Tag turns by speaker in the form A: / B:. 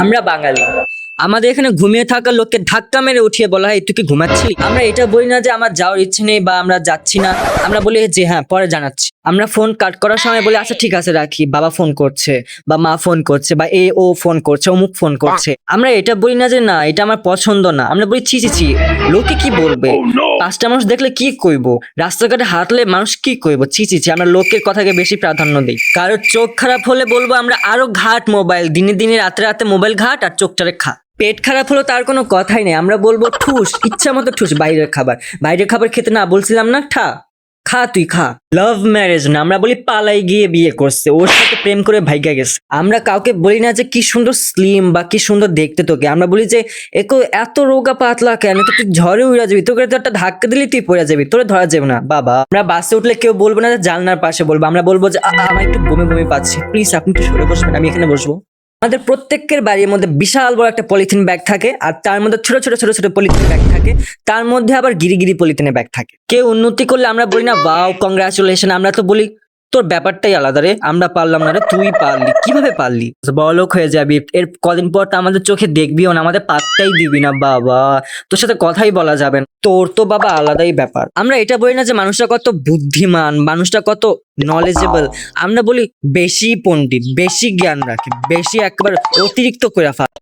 A: আমরা বাঙালি, আমাদের এখানে ঘুমিয়ে থাকা লোককে ধাক্কা মেরে উঠিয়ে বলা হয় তুই কি ঘুমাচ্ছিলি। আমরা এটা বলি না যে আমার যাওয়ার ইচ্ছে নেই বা আমরা যাচ্ছি না, আমরা বলি যে হ্যাঁ পরে জানাচ্ছি। আমরা ফোন কাট করার সময় বলি আচ্ছা ঠিক আছে রাখি, বাবা ফোন করছে বা মা ফোন করছে বা ও ফোন করছে, অমুক ফোন করছে। আমরা এটা বলি না যে না এটা আমার পছন্দ না, আমরা বলি ছি ছি ছি, লোকে কি বলবে, পাঁচটা মানুষ দেখলে কি কইবো, রাস্তাঘাটে হাঁটলে মানুষ কি কইবো, ছি ছি ছি। আমরা লোকের কথাকে বেশি প্রাধান্য দিই। কারোর চোখ খারাপ হলে বলবো আমরা আরো ঘাট মোবাইল, দিনে দিনে রাতে রাতে মোবাইল ঘাট আর চোখটারে খা। পেট খারাপ হলো তার কোনো কথাই নেই, আমরা বলবো ঠুস, ইচ্ছা মতো ঠুস। বাইরের খাবার খেতে না বলছিলাম না, খা তুই খা। লাভ ম্যারেজ না, আমরা বলি পালাই গিয়ে বিয়ে করছে, ওর সাথে প্রেম করে ভাইগা গেছে। আমরা কাউকে বলি না যে কি সুন্দর স্লিম বা কি সুন্দর দেখতে তোকে, আমরা বলি যে এত রোগা পাতলা কেন, তো তুই ঝড়ে উড়া যাবি, তোকে তো একটা ধাক্কা দিলে তুই পড়ে যাবি, তোরে ধরা যাবে না বাবা। আমরা বাসে উঠলে কেউ বলবো না যে জানলার পাশে বলবো, আমরা বলবো যে আমার একটু বমি বমি পাচ্ছে, প্লিজ আপনি একটু সরে বসবেন, আমি এখানে বসবো। আমাদের প্রত্যেকের বাড়ির মধ্যে বিশাল বড় একটা পলিথিন ব্যাগ থাকে, আর তার মধ্যে ছোট ছোট ছোট ছোট পলিথিন ব্যাগ থাকে, তার মধ্যে আবার গিরি পলিথিনের ব্যাগ থাকে। কেউ উন্নতি করলে আমরা বলি না ওয়াও কংগ্রাচুলেশন, আমরা তো বলি তোর ব্যাপারটাই আলাদা রে, আমরা পারলাম না রে, তুই পারলি, কিভাবে পারলি, বড়লোক হয়ে যাবি, এর কদিন পর তো আমাদের চোখে দেখবিও না, আমাদের পাত্তাই দিবি না বাবা, তোর সাথে কথাই বলা যাবে না, তোর তো বাবা আলাদাই ব্যাপার। আমরা এটা বলি না যে মানুষটা কত বুদ্ধিমান, মানুষটা কত নলেজেবল, আমরা বলি বেশি পণ্ডিত, বেশি জ্ঞান রাখে, বেশি একবার অতিরিক্ত করে ফেলে।